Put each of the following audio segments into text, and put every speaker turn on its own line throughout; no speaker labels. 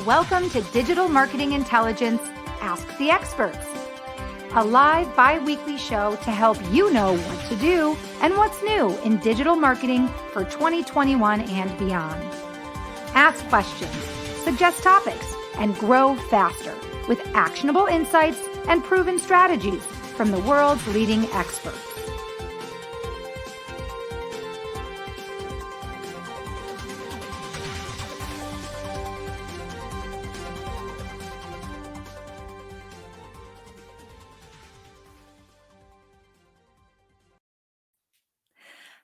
Welcome to Digital Marketing Intelligence Ask the Experts, a live bi-weekly show to help you know what to do and what's new in digital marketing for 2021 and beyond. Ask questions, suggest topics, and grow faster with actionable insights and proven strategies from the world's leading experts.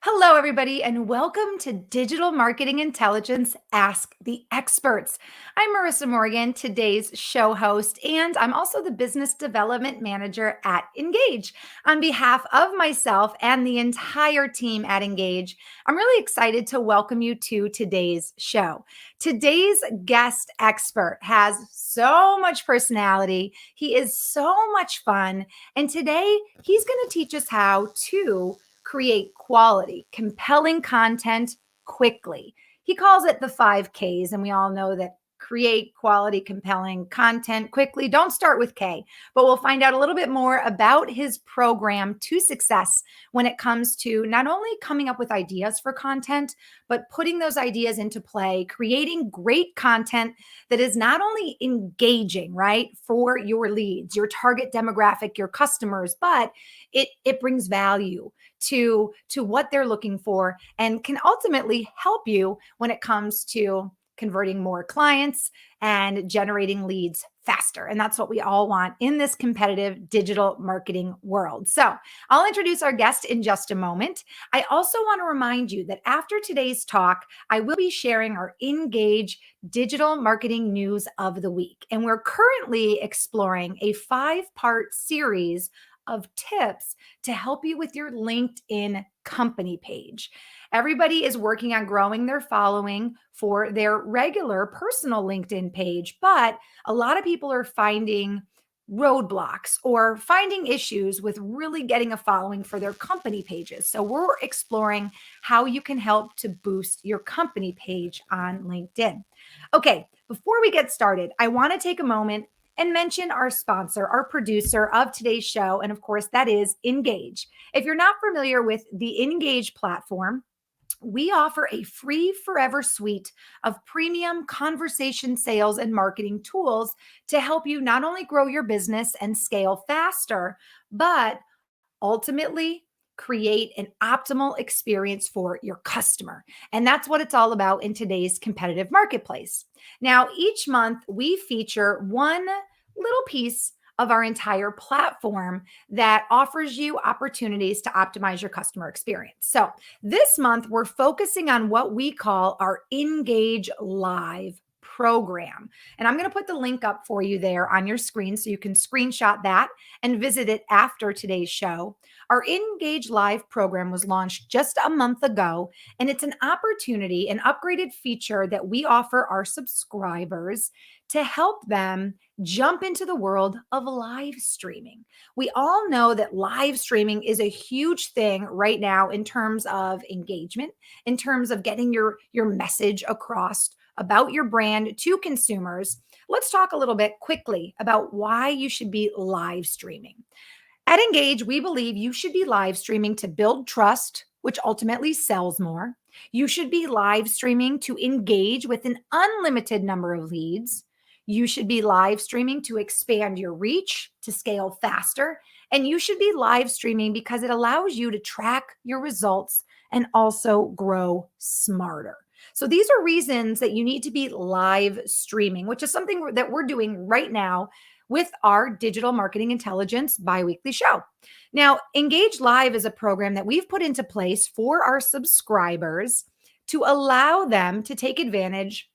Hello, everybody, and welcome to Digital Marketing Intelligence Ask the Experts. I'm Marissa Morgan, today's show host, and I'm also the Business Development Manager at Engage. On behalf of myself and the entire team at Engage, I'm really excited to welcome you to today's show. Today's guest expert has so much personality. He is so much fun, and today he's going to teach us how to create quality, compelling content quickly. He calls it the 5Ks, and we all know that create quality, compelling content quickly. Don't start with K, but we'll find out a little bit more about his program to success when it comes to not only coming up with ideas for content, but putting those ideas into play, creating great content that is not only engaging, right, for your leads, your target demographic, your customers, but it brings value to what they're looking for and can ultimately help you when it comes to converting more clients and generating leads faster. And that's what we all want in this competitive digital marketing world. So I'll introduce our guest in just a moment. I also want to remind you that after today's talk, I will be sharing our Engage digital marketing news of the week. And we're currently exploring a 5-part series of tips to help you with your LinkedIn company page. Everybody is working on growing their following for their regular personal LinkedIn page, but a lot of people are finding roadblocks or finding issues with really getting a following for their company pages. So we're exploring how you can help to boost your company page on LinkedIn. Okay, before we get started, I want to take a moment and mention our sponsor, our producer of today's show. And of course, that is Engage. If you're not familiar with the Engage platform, we offer a free forever suite of premium conversation sales and marketing tools to help you not only grow your business and scale faster, but ultimately create an optimal experience for your customer. And that's what it's all about in today's competitive marketplace. Now, each month we feature one little piece of our entire platform that offers you opportunities to optimize your customer experience. So this month, we're focusing on what we call our Engage Live program. And I'm going to put the link up for you there on your screen so you can screenshot that and visit it after today's show. Our Engage Live program was launched just a month ago, and it's an opportunity, an upgraded feature that we offer our subscribers to help them jump into the world of live streaming. We all know that live streaming is a huge thing right now in terms of engagement, in terms of getting your message across about your brand to consumers. Let's talk a little bit quickly about why you should be live streaming. At Engage, we believe you should be live streaming to build trust, which ultimately sells more. You should be live streaming to engage with an unlimited number of leads. You should be live streaming to expand your reach, to scale faster. And you should be live streaming because it allows you to track your results and also grow smarter. So these are reasons that you need to be live streaming, which is something that we're doing right now with our Digital Marketing Intelligence biweekly show. Now, Engage Live is a program that we've put into place for our subscribers to allow them to take advantage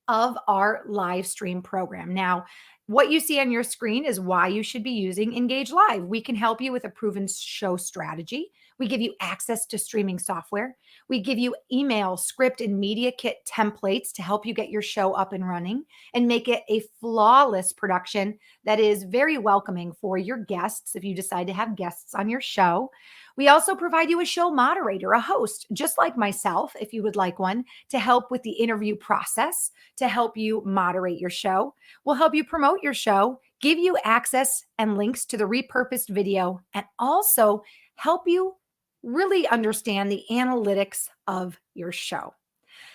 of our live stream program. Now, what you see on your screen is why you should be using Engage Live. We can help you with a proven show strategy. We give you access to streaming software. We give you email, script, and media kit templates to help you get your show up and running and make it a flawless production that is very welcoming for your guests if you decide to have guests on your show. We also provide you a show moderator, a host, just like myself, if you would like one, to help with the interview process, to help you moderate your show. We'll help you promote your show, give you access and links to the repurposed video, and also help you really understand the analytics of your show.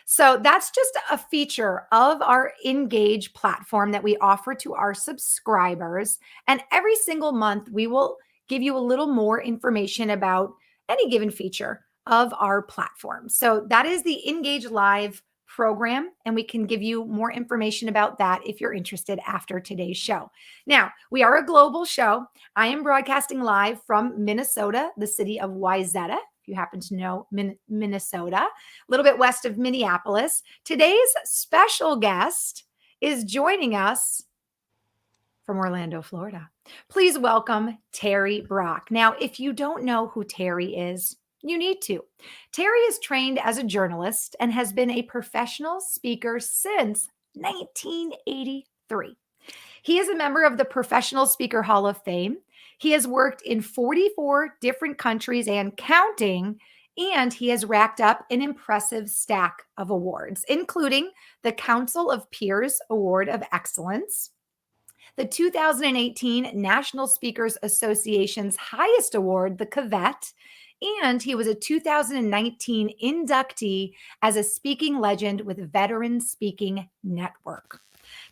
So that's just a feature of our Engage platform that we offer to our subscribers. And every single month, we will give you a little more information about any given feature of our platform. So that is the Engage Live program, and we can give you more information about that if you're interested after today's show. Now, we are a global show. I am broadcasting live from Minnesota, the city of Wayzata, if you happen to know Minnesota, a little bit west of Minneapolis. Today's special guest is joining us from Orlando, Florida. Please welcome Terry Brock. Now, if you don't know who Terry is, you need to. Terry is trained as a journalist and has been a professional speaker since 1983. He is a member of the Professional Speaker Hall of Fame. He has worked in 44 different countries and counting, and he has racked up an impressive stack of awards, including the Council of Peers Award of Excellence, the 2018 National Speakers Association's highest award, the Cavett, and he was a 2019 inductee as a speaking legend with Veteran Speaking Network.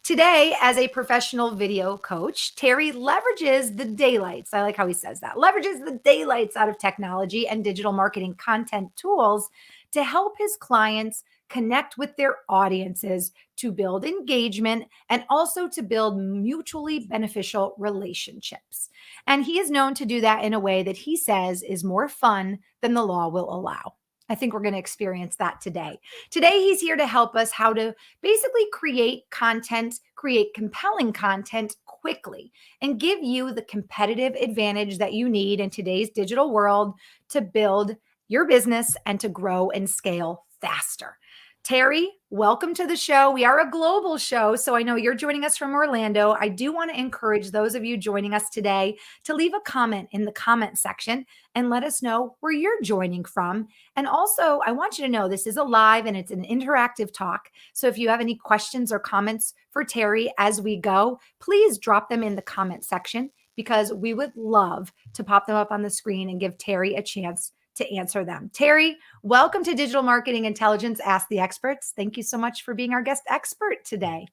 Today, as a professional video coach, Terry leverages the daylights. I like how he says that. Leverages the daylights out of technology and digital marketing content tools to help his clients connect with their audiences, to build engagement, and also to build mutually beneficial relationships. And he is known to do that in a way that he says is more fun than the law will allow. I think we're going to experience that today. Today, he's here to help us how to basically create content, create compelling content quickly, and give you the competitive advantage that you need in today's digital world to build your business and to grow and scale faster. Terry, welcome to the show. We are a global show, so I know you're joining us from Orlando. I do want to encourage those of you joining us today to leave a comment in the comment section and let us know where you're joining from. And also, I want you to know this is a live and it's an interactive talk. So if you have any questions or comments for Terry as we go, please drop them in the comment section because we would love to pop them up on the screen and give Terry a chance to answer them. Terry, welcome to Digital Marketing Intelligence Ask the Experts. Thank you so much for being our guest expert today.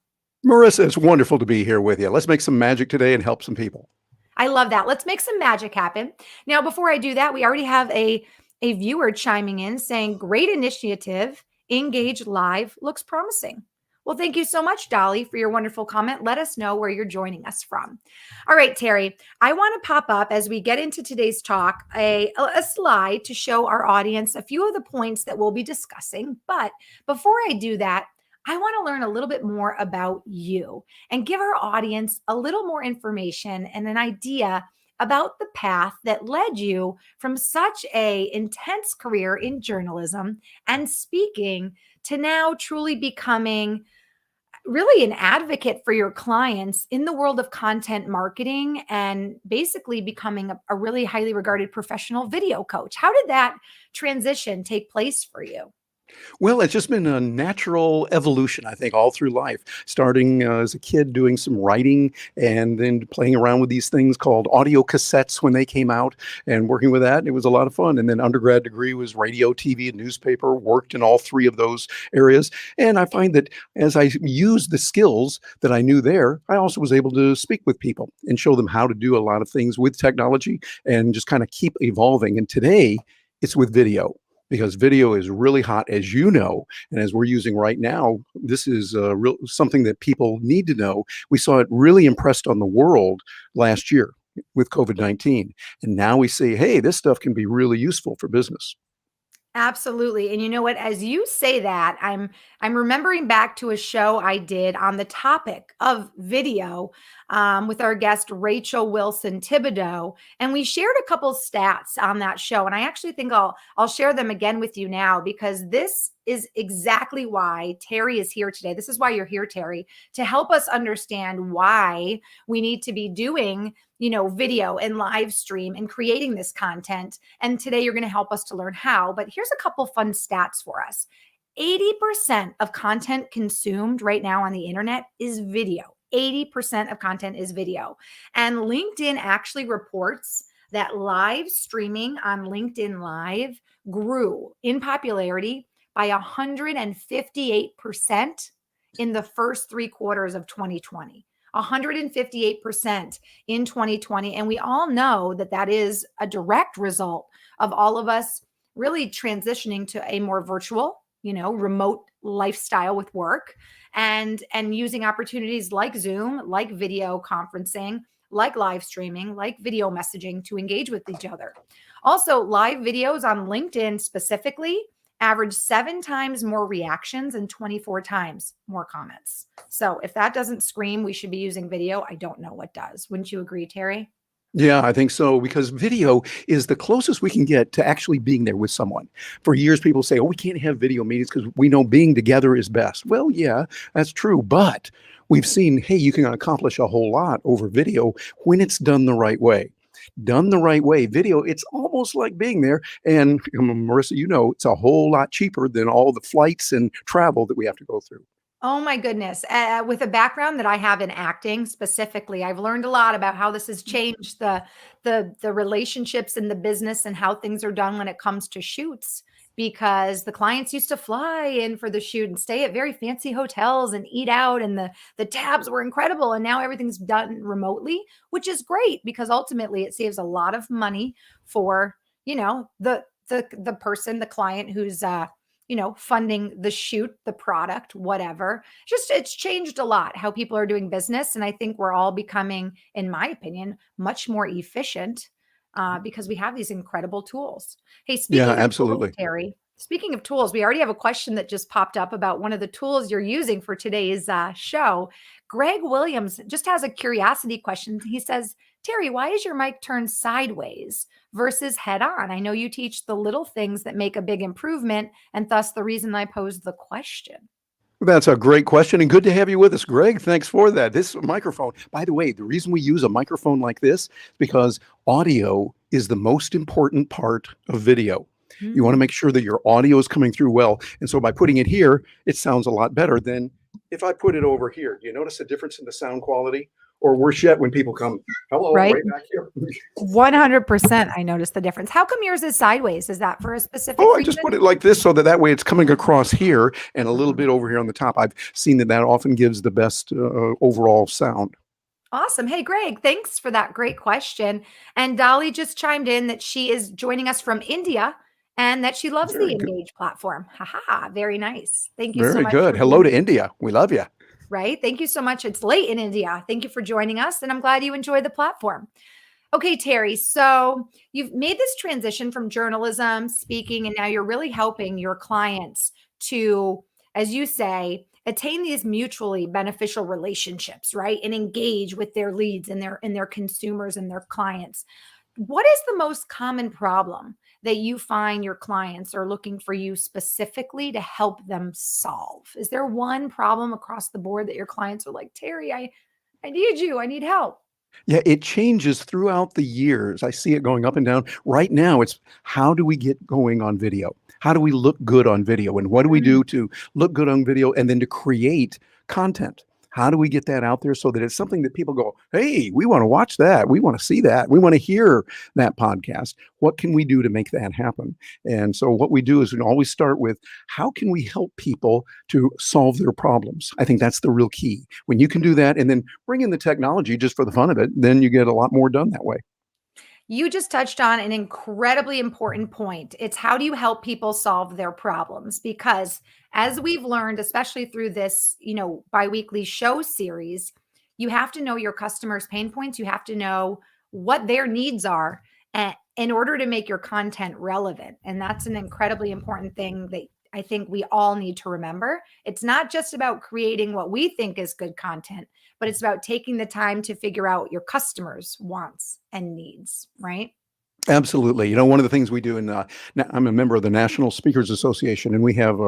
Marissa, it's wonderful to be here with you. Let's make some magic today and help some people.
I love that. Let's make some magic happen. Now, before I do that, we already have a viewer chiming in saying, great initiative, Engage Live looks promising. Well, thank you so much, Dolly, for your wonderful comment. Let us know where you're joining us from. All right, Terry, I want to pop up as we get into today's talk a slide to show our audience a few of the points that we'll be discussing. But before I do that, I want to learn a little bit more about you and give our audience a little more information and an idea about the path that led you from such an intense career in journalism and speaking to now truly becoming really an advocate for your clients in the world of content marketing and basically becoming a really highly regarded professional video coach. How did that transition take place for you?
Well, it's just been a natural evolution, I think, all through life. Starting as a kid doing some writing and then playing around with these things called audio cassettes when they came out and working with that. It was a lot of fun. And then undergrad degree was radio, TV, and newspaper, worked in all three of those areas. And I find that as I used the skills that I knew there, I also was able to speak with people and show them how to do a lot of things with technology and just kind of keep evolving. And today it's with video, because video is really hot, as you know, and as we're using right now. This is something that people need to know. We saw it really impressed on the world last year with COVID-19. And now we say, hey, this stuff can be really useful for business.
Absolutely. And you know what? As you say that, I'm remembering back to a show I did on the topic of video with our guest Rachel Wilson Thibodeau, and we shared a couple stats on that show. And I actually think I'll share them again with you now because this is exactly why Terry is here today. This is why you're here, Terry, to help us understand why we need to be doing video and live stream and creating this content. And today you're going to help us to learn how. But here's a couple fun stats for us. 80% of content consumed right now on the internet is video. 80% of content is video. And LinkedIn actually reports that live streaming on LinkedIn Live grew in popularity by 158% in the first 3 quarters of 2020. 158% in 2020. And we all know that that is a direct result of all of us really transitioning to a more virtual, remote lifestyle with work and using opportunities like Zoom, like video conferencing, like live streaming, like video messaging to engage with each other. Also, live videos on LinkedIn specifically average 7 times more reactions and 24 times more comments. So if that doesn't scream we should be using video, I don't know what does. Wouldn't you agree, Terry?
Yeah, I think so, because video is the closest we can get to actually being there with someone. For years, people say, oh, we can't have video meetings because we know being together is best. Well, yeah, that's true. But we've seen, hey, you can accomplish a whole lot over video when it's done the right way. Done the right way, video, it's almost like being there. And Marissa, it's a whole lot cheaper than all the flights and travel that we have to go through.
Oh my goodness. With a background that I have in acting specifically, I've learned a lot about how this has changed the relationships in the business and how things are done when it comes to shoots, because the clients used to fly in for the shoot and stay at very fancy hotels and eat out, and the tabs were incredible, and now everything's done remotely, which is great because ultimately it saves a lot of money for, the person, the client who's funding the shoot, the product, whatever. Just it's changed a lot how people are doing business. And I think we're all becoming, in my opinion, much more efficient because we have these incredible tools. Hey,
Yeah,
speaking of tools,
absolutely.
Terry, speaking of tools, we already have a question that just popped up about one of the tools you're using for today's show. Greg Williams just has a curiosity question. He says, Terry, why is your mic turned sideways versus head on? I know you teach the little things that make a big improvement, and thus the reason I posed the question.
That's a great question, and good to have you with us, Greg. Thanks for that. This microphone, by the way, the reason we use a microphone like this is because audio is the most important part of video. You want to
Hmm.
make sure that your audio is coming through well. And so by putting it here, it sounds a lot better than if I put it over here. Do you notice a difference in the sound quality? Or worse yet, when people come, hello,
Right?
right back here.
100%. I noticed the difference. How come yours is sideways? Is that for a specific
Oh, I just
reason?
put it like this so that way it's coming across here and a little
Mhm.
bit over here on the top. I've seen that often gives the best overall sound.
Awesome. Hey, Greg, thanks for that great question. And Dolly just chimed in that she is joining us from India and that she loves the
Very good.
Engage platform. Haha, very nice. Thank you so
Very
much
good.
for being
Hello to India. We love you.
right. Thank you so much. It's late in India. Thank you for joining us, and I'm glad you enjoyed the platform. Okay, Terry. So you've made this transition from journalism, speaking, and now you're really helping your clients to, as you say, attain these mutually beneficial relationships, right? And engage with their leads and their consumers and their clients. What is the most common problem that you find your clients are looking for you specifically to help them solve? Is there one problem across the board that your clients are like, Terry, I need you. I need help.
Yeah, it changes throughout the years. I see it going up and down. Right now, it's how do we get going on video? How do we look good on video? And what do we
Mm,
do to look good on video and then to create content? How do we get that out there so that it's something that people go, hey, we want to watch that. We want to see that. We want to hear that podcast. What can we do to make that happen? And so, what we do is we always start with how can we help people to solve their problems? I think that's the real key. When you can do that and then bring in the technology just for the fun of it, then you get a lot more done that way.
You just touched on an incredibly important point. It's how do you help people solve their problems? Because as we've learned, especially through this, biweekly show series, you have to know your customers' pain points. You have to know what their needs are. in order to make your content relevant. And that's an incredibly important thing that I think we all need to remember. It's not just about creating what we think is good content, but it's about taking the time to figure out your customers' wants and needs, right?
Absolutely. You know, one of the things we do I'm a member of the National Speakers Association, and we have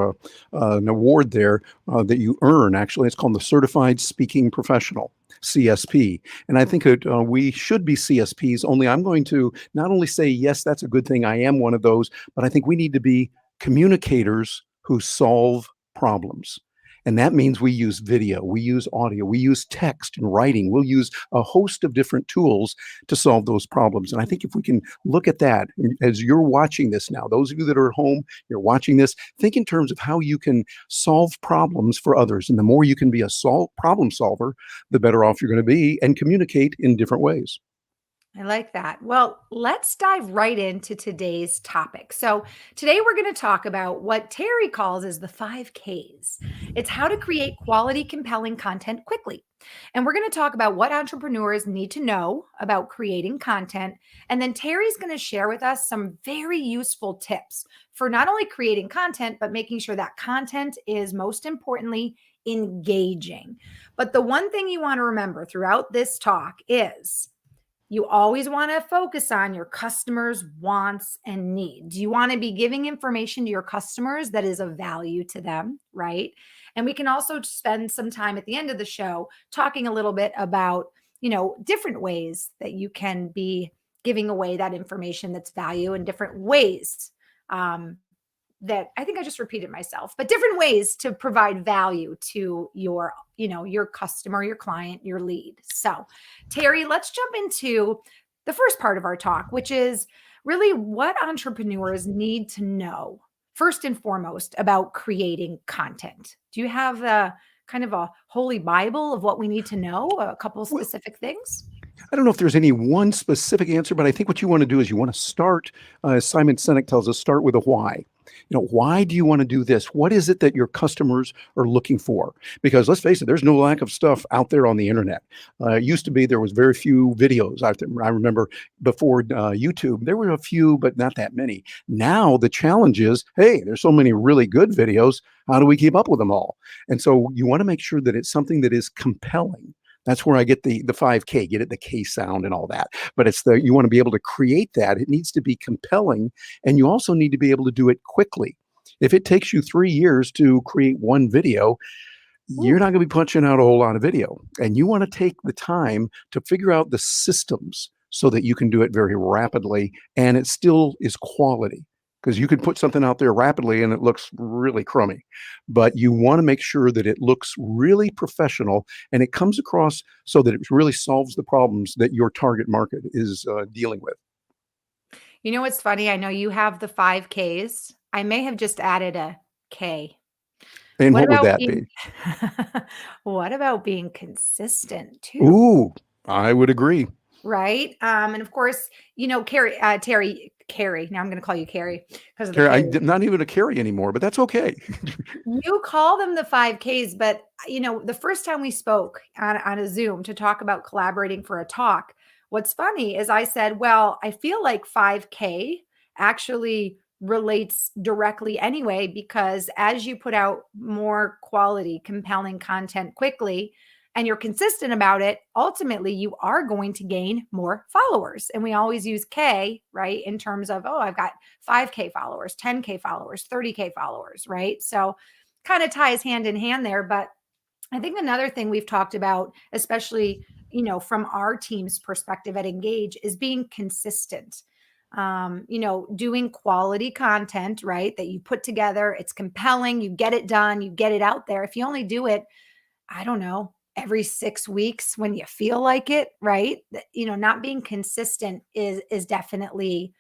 an award there that you earn. Actually, it's called the Certified Speaking Professional, CSP. And I think we should be CSPs, only I'm going to not only say, yes, that's a good thing, I am one of those, but I think we need to be communicators who solve problems. And that means we use video, we use audio, we use text and writing. We'll use a host of different tools to solve those problems. And I think if we can look at that as you're watching this now, those of you that are at home, you're watching this, think in terms of how you can solve problems for others. And the more you can be a problem solver, the better off you're going to be and communicate in different ways.
I like that. Well, let's dive right into today's topic. So, today we're going to talk about what Terry calls as the 5Ks. It's how to create quality, compelling content quickly. And we're going to talk about what entrepreneurs need to know about creating content. And then Terry's going to share with us some very useful tips for not only creating content, but making sure that content is most importantly engaging. But the one thing you want to remember throughout this talk is you always want to focus on your customers' wants and needs. You want to be giving information to your customers that is of value to them, right? And we can also spend some time at the end of the show talking a little bit about, different ways that you can be giving away that information that's value in different ways. That I think I just repeated myself, but different ways to provide value to your customer, your client, your lead. So, Terry, let's jump into the first part of our talk, which is really what entrepreneurs need to know first and foremost about creating content. Do you have a kind of a holy Bible of what we need to know, a couple
Well,
specific things?
I don't know if there's any one specific answer, but I think what you want to do is you want to start, as Simon Sinek tells us, start with a why. Why do you want to do this? What is it that your customers are looking for? Because let's face it, there's no lack of stuff out there on the internet. It used to be there was very few videos out there. I remember before YouTube, there were a few, but not that many. Now the challenge is, hey, there's so many really good videos. How do we keep up with them all? And so you want to make sure that it's something that is compelling. That's where I get the 5K, get it, the K sound and all that. But you want to be able to create that. It needs to be compelling. And you also need to be able to do it quickly. If it takes you 3 years to create one video, you're not going to be punching out a whole lot of video. And you want to take the time to figure out the systems so that you can do it very rapidly and it still is quality. Because you could put something out there rapidly and it looks really crummy. But you want to make sure that it looks really professional and it comes across so that it really solves the problems that your target market is dealing with.
You know what's funny? I know you have the 5Ks. I may have just added a K.
And
What
what would
about
that
being
be?
what about being consistent too,
Ooh, I would agree.
right? And of course, Carrie, now I'm gonna call you Carrie because of the
Carrie,
K.
I'm not even a carry anymore, but that's okay.
You call them the 5Ks, but the first time we spoke on a Zoom to talk about collaborating for a talk, what's funny is I said, well, I feel like 5K actually relates directly anyway, because as you put out more quality, compelling content quickly, and you're consistent about it, ultimately you are going to gain more followers. And we always use K, right? In terms of, oh, I've got 5K followers, 10K followers, 30K followers, right? So kind of ties hand in hand there. But I think another thing we've talked about, especially, from our team's perspective at Engage, is being consistent. Doing quality content, right? That you put together, it's compelling, you get it done, you get it out there. If you only do it, I don't know, every 6 weeks when you feel like it, right? Not being consistent is definitely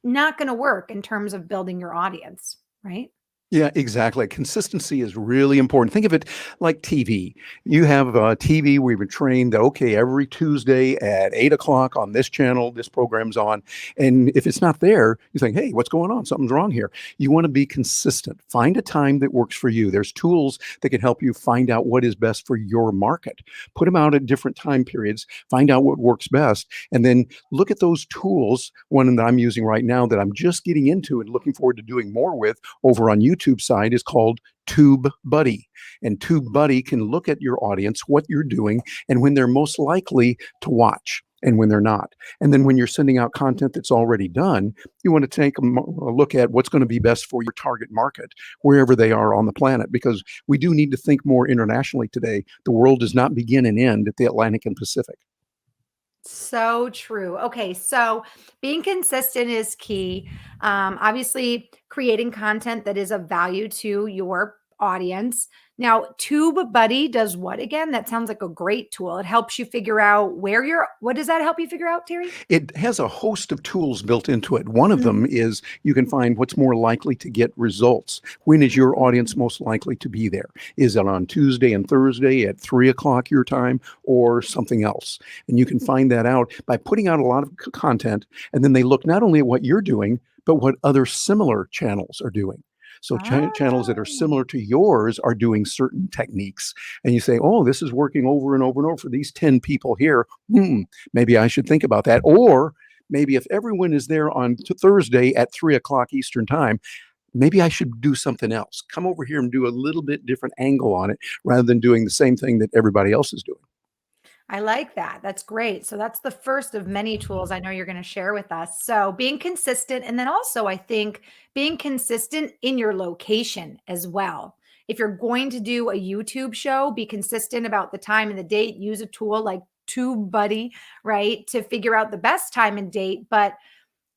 not going to work in terms of building your audience, right?
Yeah, exactly. Consistency is really important. Think of it like TV. You have TV where you've been trained that, okay, every Tuesday at 8 o'clock on this channel, this program's on. And if it's not there, you think, hey, what's going on? Something's wrong here. You want to be consistent. Find a time that works for you. There's tools that can help you find out what is best for your market. Put them out at different time periods, find out what works best, and then look at those tools. One that I'm using right now that I'm just getting into and looking forward to doing more with over on YouTube side is called TubeBuddy. And TubeBuddy can look at your audience, what you're doing, and when they're most likely to watch and when they're not. And then when you're sending out content that's already done, you want to take a look at what's going to be best for your target market, wherever they are on the planet, because we do need to think more internationally today. The world does not begin and end at the Atlantic and Pacific.
So true. Okay, so being consistent is key. Obviously, creating content that is of value to your audience. Now, TubeBuddy does what again? That sounds like a great tool. It helps you figure out where you're. What does that help you figure out, Terry?
It has a host of tools built into it. One of them
Mhm.
is you can find what's more likely to get results. When is your audience most likely to be there? Is it on Tuesday and Thursday at 3 o'clock your time or something else? And you can find that out by putting out a lot of content. And then they look not only at what you're doing, but what other similar channels are doing. So channels that are
Oh,
similar to yours are doing certain techniques. And you say, oh, this is working over and over and over for these 10 people here. Maybe I should think about that. Or maybe if everyone is there on Thursday at 3 o'clock Eastern time, maybe I should do something else. Come over here and do a little bit different angle on it rather than doing the same thing that everybody else is doing.
I like that. That's great. So that's the first of many tools I know you're going to share with us. So being consistent, and then also I think being consistent in your location as well. If you're going to do a YouTube show, be consistent about the time and the date. Use a tool like TubeBuddy, right, to figure out the best time and date. But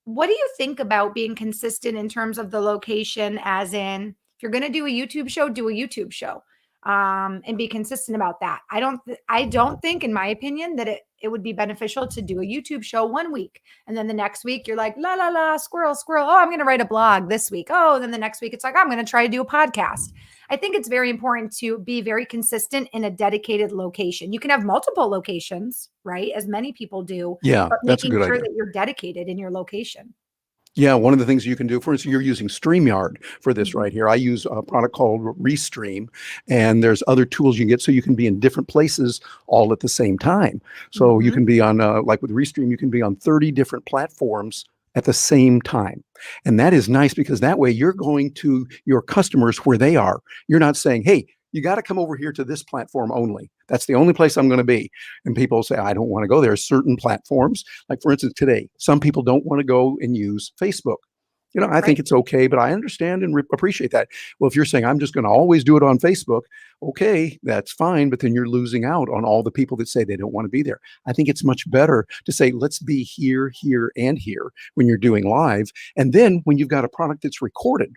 what do you think about being consistent in terms of the location, as in, if you're going to do a YouTube show, do a YouTube show, and be consistent about that. I don't think, in my opinion, that it would be beneficial to do a YouTube show one week and then the next week you're like, la la la, squirrel, squirrel. Oh, I'm going to write a blog this week. Oh, then the next week it's like, I'm going to try to do a podcast. I think it's very important to be very consistent in a dedicated location. You can have multiple locations, right? As many people do,
Yeah,
but
that's a
making
good
sure
idea.
that you're dedicated in your location.
Yeah, one of the things you can do, for instance, you're using StreamYard for this
Mhm.
right here. I use a product called Restream, and there's other tools you can get so you can be in different places all at the same time. So you
Mhm.
can be on, like with Restream, you can be on 30 different platforms at the same time. And that is nice because that way you're going to your customers where they are. You're not saying, hey, you got to come over here to this platform only. That's the only place I'm going to be. And people say, I don't want to go there. Certain platforms, like for instance, today, some people don't want to go and use Facebook. I think
Right.
it's okay, but I understand and appreciate that. Well, if you're saying I'm just going to always do it on Facebook, okay, that's fine, but then you're losing out on all the people that say they don't want to be there. I think it's much better to say, let's be here, here, and here when you're doing live. And then when you've got a product that's recorded,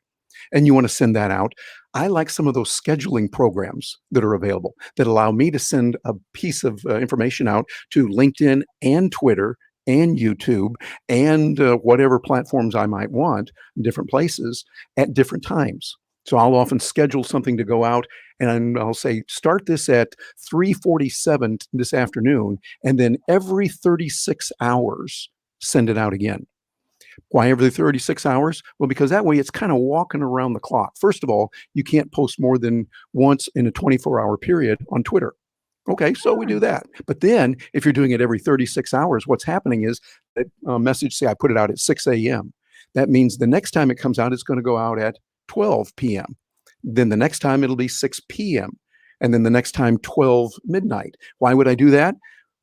and you want to send that out, I like some of those scheduling programs that are available that allow me to send a piece of information out to LinkedIn and Twitter and YouTube and whatever platforms I might want in different places at different times. So I'll often schedule something to go out and I'll say, start this at 3:47 this afternoon, and then every 36 hours, send it out again. Why every 36 hours? Well, because that way it's kind of walking around the clock. First of all, you can't post more than once in a 24-hour period on Twitter. Okay, so we do
Hmm.
that. But then if you're doing it every 36 hours, what's happening is that message, say I put it out at 6 a.m. That means the next time it comes out, it's going to go out at 12 p.m. Then the next time it'll be 6 p.m. And then the next time, 12 midnight. Why would I do that?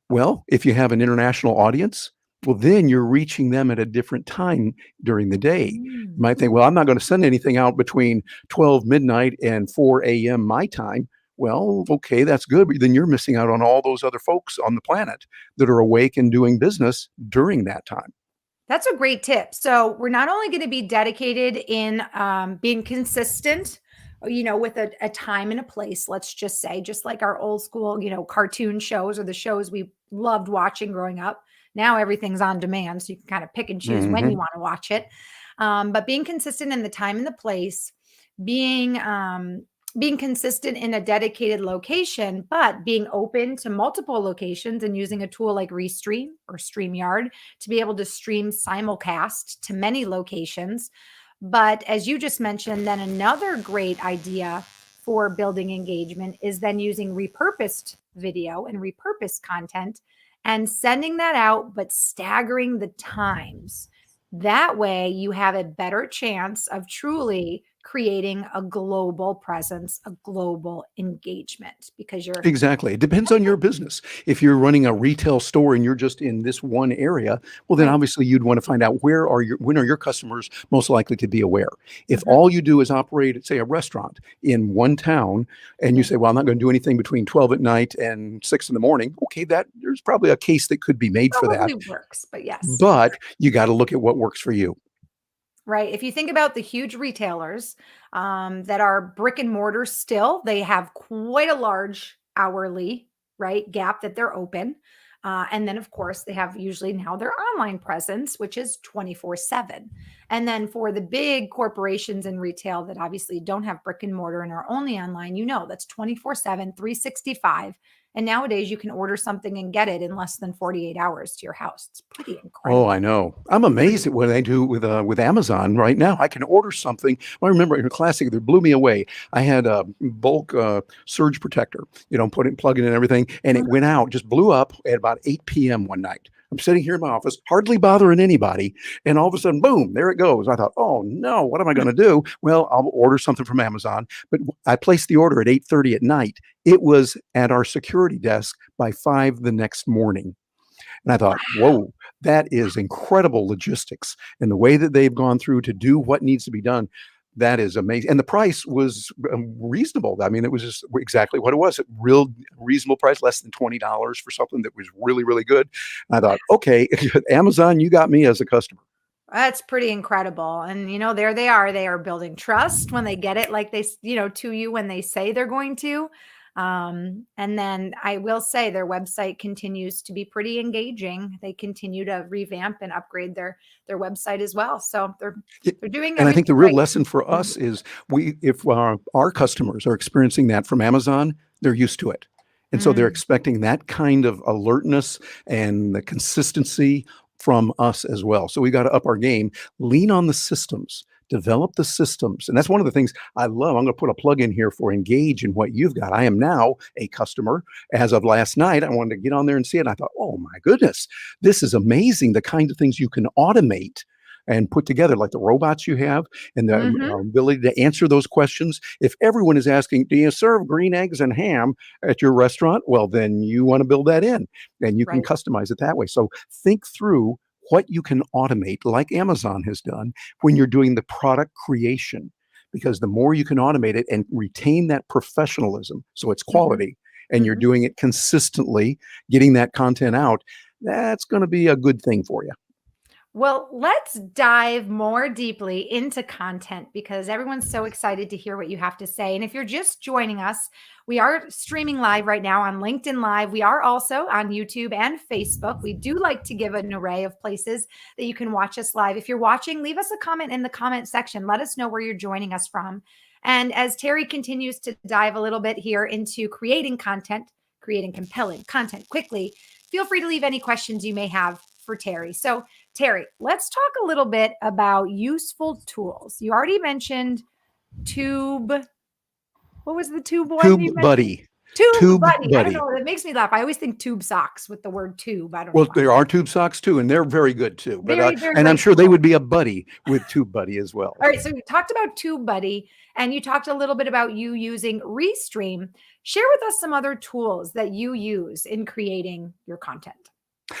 Well, if you have an international audience, well, then you're reaching them at a different time during the day. You
Mm.
might think, well, I'm not going to send anything out between 12 midnight and 4 a.m. my time. Well, okay, that's good. But then you're missing out on all those other folks on the planet that are awake and doing business during that time.
That's a great tip. So we're not only going to be dedicated in being consistent, with a time and a place, let's just say, just like our old school, cartoon shows or the shows we loved watching growing up. Now everything's on demand, so you can kind of pick and choose when you
Hmm.
want to watch it. But being consistent in the time and the place, being being consistent in a dedicated location, but being open to multiple locations and using a tool like Restream or StreamYard to be able to stream simulcast to many locations. But as you just mentioned, then another great idea for building engagement is then using repurposed video and repurposed content and sending that out, but staggering the times. That way, you have a better chance of truly creating a global presence, a global engagement because you're
Exactly. It depends on your business. If you're running a retail store and you're just in this one area, well, then
right.
obviously you'd want to find out when are your customers most likely to be aware. If
Mhm.
all you do is operate, say, a restaurant in one town, and you
Yeah.
say, "Well, I'm not going to do anything between 12 at night and 6 in the morning," okay, that there's probably a case that could be made for that.
Probably works, but yes.
But you got to look at what works for you.
Right. If you think about the huge retailers that are brick and mortar still, they have quite a large hourly right gap that they're open. And then, of course, they have usually now their online presence, which is 24/7. And then for the big corporations in retail that obviously don't have brick and mortar and are only online, that's 24/7, 365. And nowadays you can order something and get it in less than 48 hours to your house. It's pretty
Oh,
incredible.
I know. I'm amazed
Pretty.
at what they do with Amazon right now. I can order something. Well, I remember in a classic that blew me away. I had a bulk surge protector, put it, plug it in and everything, and it went out, just blew up at about 8 p.m. one night. I'm sitting here in my office, hardly bothering anybody, and all of a sudden, boom, there it goes. I thought, oh no, what am I going to do? Well, I'll order something from Amazon. But I placed the order at 8:30 at night. It was at our security desk by 5 the next morning. And I thought, whoa, that is incredible logistics. And the way that they've gone through to do what needs to be done, that is amazing. And the price was reasonable. I mean, it was just exactly what it was. A real reasonable price, less than $20 for something that was really, really good. And I thought, okay, Amazon, you got me as a customer.
That's pretty incredible. And, there they are. They are building trust when they get it like to you when they say they're going to. And then I will say their website continues to be pretty engaging. They continue to revamp and upgrade their website as well. So they're doing
And I think
everything
the real
right.
lesson for us is if our customers are experiencing that from Amazon, they're used to it. And so they're
Mm,
expecting that kind of alertness and the consistency from us as well. So we got to up our game, lean on the systems, develop the systems. And that's one of the things I love. I'm going to put a plug in here for Engage in what you've got. I am now a customer. As of last night, I wanted to get on there and see it. And I thought, oh my goodness, this is amazing. The kind of things you can automate and put together, like the robots you have, and the
mhm,
ability to answer those questions. If everyone is asking, "Do you serve green eggs and ham at your restaurant?" Well, then you want to build that in, and you can
right.
customize it that way. So think through what you can automate, like Amazon has done, when you're doing the product creation, because the more you can automate it and retain that professionalism, so it's
Mhm,
quality, and you're
mhm.
doing it consistently, getting that content out, that's going to be a good thing for you.
Well, let's dive more deeply into content because everyone's so excited to hear what you have to say. And if you're just joining us, we are streaming live right now on LinkedIn Live. We are also on YouTube and Facebook. We do like to give an array of places that you can watch us live. If you're watching, leave us a comment in the comment section. Let us know where you're joining us from. And as Terry continues to dive a little bit here into creating content, creating compelling content quickly, feel free to leave any questions you may have for Terry. So, Terry, let's talk a little bit about useful tools. You already mentioned Tube. What was the Tube one
Tube
you mentioned?
Buddy.
Tube
Tube
Buddy. I don't
Buddy.
know. It makes me laugh. I always think tube socks with the word tube. I don't know
Well,
why.
there are tube socks too, and they're very good too. But
Very, very
and I'm
great
sure they
too.
would be a buddy with Tube Buddy as well.
All right. So you talked about Tube Buddy and you talked a little bit about you using Restream. Share with us some other tools that you use in creating your content.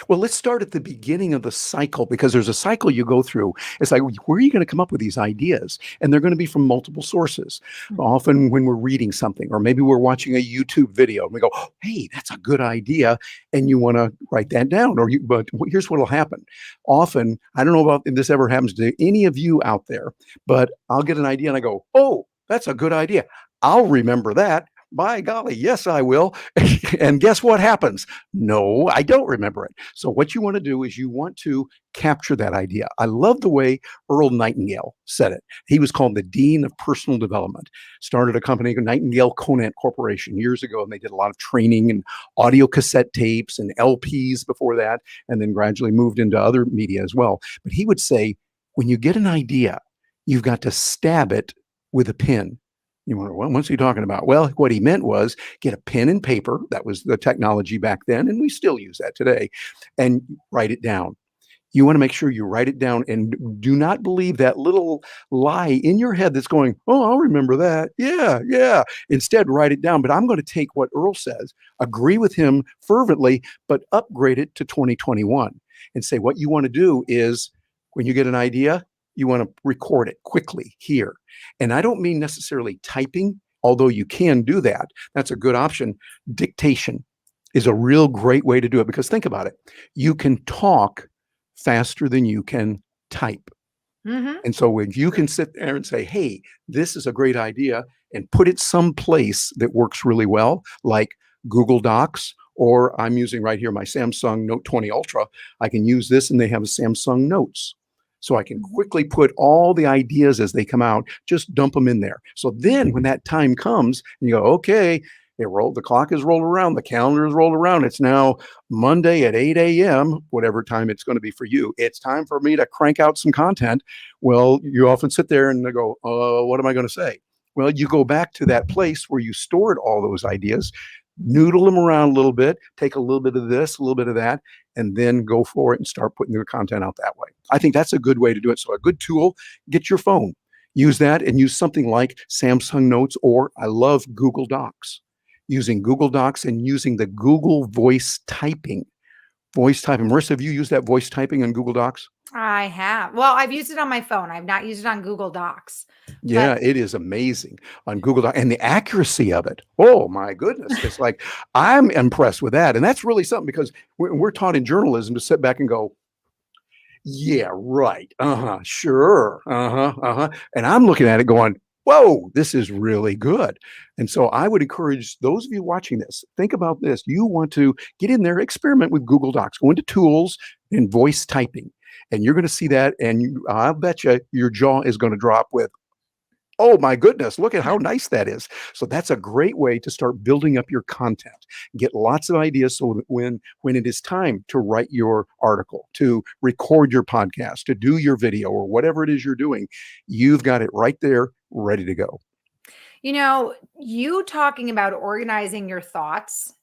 Well, let's start at the beginning of the cycle because there's a cycle you go through. It's like, where are you going to come up with these ideas? And they're going to be from multiple sources.
Mhm.
Often, when we're reading something, or maybe we're watching a YouTube video, and we go, oh, "Hey, that's a good idea," and you want to write that down. But here's what'll happen. Often, I don't know about if this ever happens to any of you out there, but I'll get an idea and I go, "Oh, that's a good idea. I'll remember that." By golly, yes, I will. And guess what happens? No, I don't remember it. So, what you want to do is you want to capture that idea. I love the way Earl Nightingale said it. He was called the Dean of Personal Development, started a company, Nightingale Conant Corporation, years ago, and they did a lot of training and audio cassette tapes and LPs before that, and then gradually moved into other media as well. But he would say, when you get an idea, you've got to stab it with a pen. You wonder, well, what's he talking about? Well, what he meant was get a pen and paper. That was the technology back then, and we still use that today, and write it down. You want to make sure you write it down and do not believe that little lie in your head that's going, oh, I'll remember that. Yeah, yeah. Instead, write it down. But I'm going to take what Earl says, agree with him fervently, but upgrade it to 2021 and say what you want to do is when you get an idea, you want to record it quickly here. And I don't mean necessarily typing, although you can do that. That's a good option. Dictation is a real great way to do it because think about it. You can talk faster than you can type.
Mm-hmm.
And so when you can sit there and say, hey, this is a great idea and put it someplace that works really well, like Google Docs, or I'm using right here my Samsung Note 20 Ultra. I can use this and they have a Samsung Notes. So I can quickly put all the ideas as they come out, just dump them in there. So then when that time comes and you go, okay, the clock is rolled around, the calendar is rolled around. It's now Monday at 8 a.m., whatever time it's going to be for you. It's time for me to crank out some content. Well, you often sit there and they go, what am I going to say? Well, you go back to that place where you stored all those ideas, noodle them around a little bit, take a little bit of this, a little bit of that, and then go for it and start putting your content out that way. I think that's a good way to do it. So a good tool, get your phone, use that and use something like Samsung Notes, or I love Google Docs. Using Google Docs and using the Google voice typing. Marissa, have you used that voice typing on Google Docs?
I have. Well, I've used it on my phone. I've not used it on Google Docs.
Yeah, it is amazing on Google Docs and the accuracy of it. Oh my goodness. It's like, I'm impressed with that. And that's really something because we're taught in journalism to sit back and go, yeah, right. Sure. And I'm looking at it going, whoa, this is really good. And so I would encourage those of you watching this, think about this. You want to get in there, experiment with Google Docs, go into tools and voice typing. And you're going to see that. And I'll bet you your jaw is going to drop with, oh my goodness, look at how nice that is. So that's a great way to start building up your content. Get lots of ideas so that when it is time to write your article, to record your podcast, to do your video or whatever it is you're doing, you've got it right there ready to go.
You know, you talking about organizing your thoughts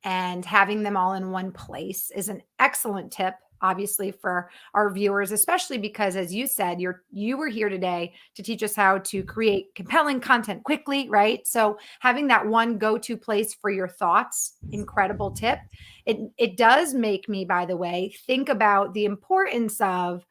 and having them all in one place is an excellent tip, obviously, for our viewers, especially because, as you said, you were here today to teach us how to create compelling content quickly, right? So having that one go-to place for your thoughts, incredible tip. It does make me, by the way, think about the importance of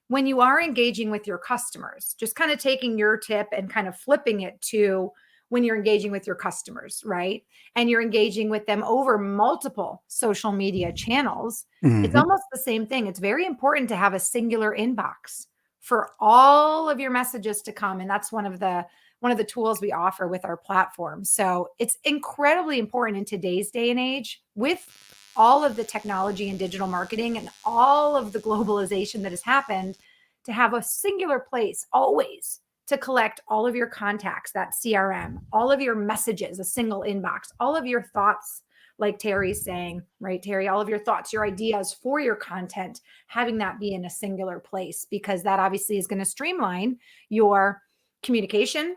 when you are engaging with your customers, just kind of taking your tip and kind of flipping it to when you're engaging with your customers, right? And you're engaging with them over multiple social media channels. It's almost the same thing. It's very important to have a singular inbox for all of your messages to come. And that's one of the tools we offer with our platform. So it's incredibly important in today's day and age with all of the technology and digital marketing and all of the globalization that has happened to have a singular place always to collect all of your contacts, that CRM, all of your messages, a single inbox, all of your thoughts, like Terry's saying, right, Terry, all of your thoughts, your ideas for your content, having that be in a singular place, because that obviously is going to streamline your communication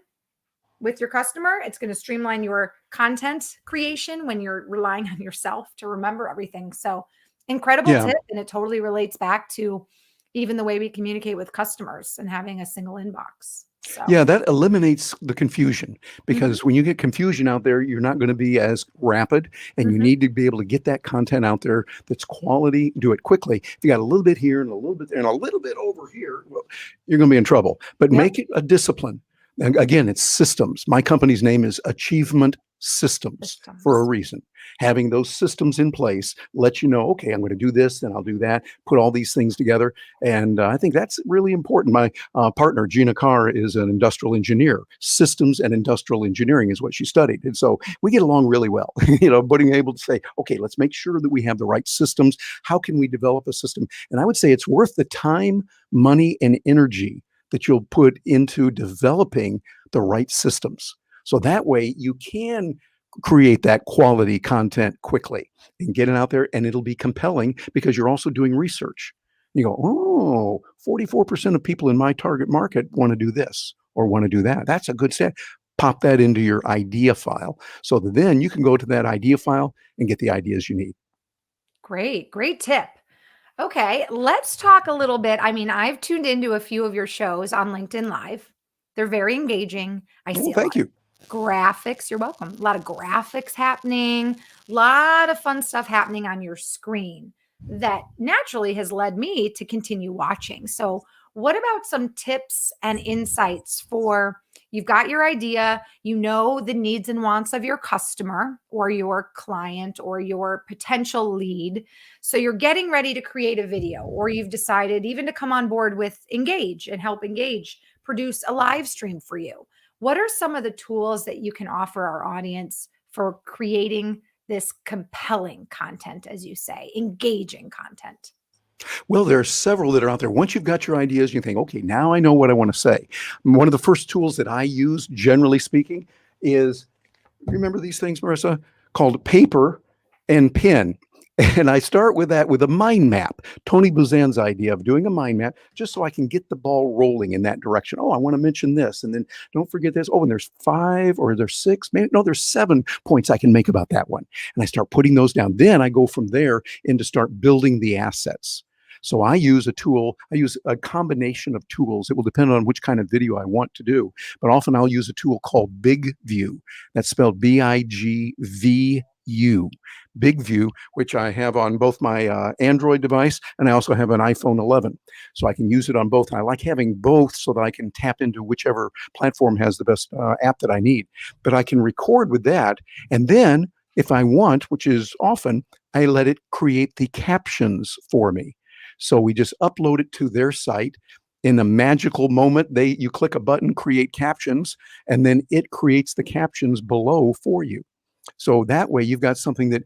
with your customer. It's going to streamline your content creation when you're relying on yourself to remember everything. So incredible tip. And it totally relates back to even the way we communicate with customers and having a single inbox. So.
Yeah, that eliminates the confusion because when you get confusion out there, you're not going to be as rapid and you need to be able to get that content out there that's quality, do it quickly. If you got a little bit here and a little bit there and a little bit over here, well, you're going to be in trouble. But make it a discipline. And again, it's systems. My company's name is Achievement systems for a
Systems.
reason. Having those systems in place lets you know, okay, I'm going to do this, then I'll do that, put all these things together. And I think that's really important. My partner, Gina Carr, is an industrial engineer. Systems and industrial engineering is what she studied. And so we get along really well, being able to say, okay, let's make sure that we have the right systems. How can we develop a system? And I would say it's worth the time, money, and energy that you'll put into developing the right systems. So that way you can create that quality content quickly and get it out there, and it'll be compelling because you're also doing research. You go, oh, 44% of people in my target market want to do this or want to do that. That's a good set. Pop that into your idea file so that then you can go to that idea file and get the ideas you need.
Great, great tip. Okay, let's talk a little bit. I mean, I've tuned into a few of your shows on LinkedIn Live. They're very engaging. I
Oh,
see a lot
thank you.
of graphics. You're welcome. A lot of graphics happening, a lot of fun stuff happening on your screen that naturally has led me to continue watching. So, what about some tips and insights for you've got your idea, you know the needs and wants of your customer or your client or your potential lead. So you're getting ready to create a video, or you've decided even to come on board with Engage and help Engage produce a live stream for you. What are some of the tools that you can offer our audience for creating this compelling content, as you say, engaging content?
Well, there are several that are out there. Once you've got your ideas, you think, okay, now I know what I want to say. One of the first tools that I use, generally speaking, is remember these things, Marissa, called paper and pen. And I start with that with a mind map. Tony Buzan's idea of doing a mind map just so I can get the ball rolling in that direction. Oh, I want to mention this. And then don't forget this. Oh, and there's 5 or there's 6, maybe no, there's 7 points I can make about that one. And I start putting those down. Then I go from there into start building the assets. So I use a tool, I use a combination of tools. It will depend on which kind of video I want to do. But often I'll use a tool called Big View. That's spelled BIGVU. Big View, which I have on both my Android device, and I also have an iPhone 11. So I can use it on both. I like having both so that I can tap into whichever platform has the best app that I need. But I can record with that. And then if I want, which is often, I let it create the captions for me. So we just upload it to their site. In a magical moment, you click a button, create captions, and then it creates the captions below for you. So that way you've got something that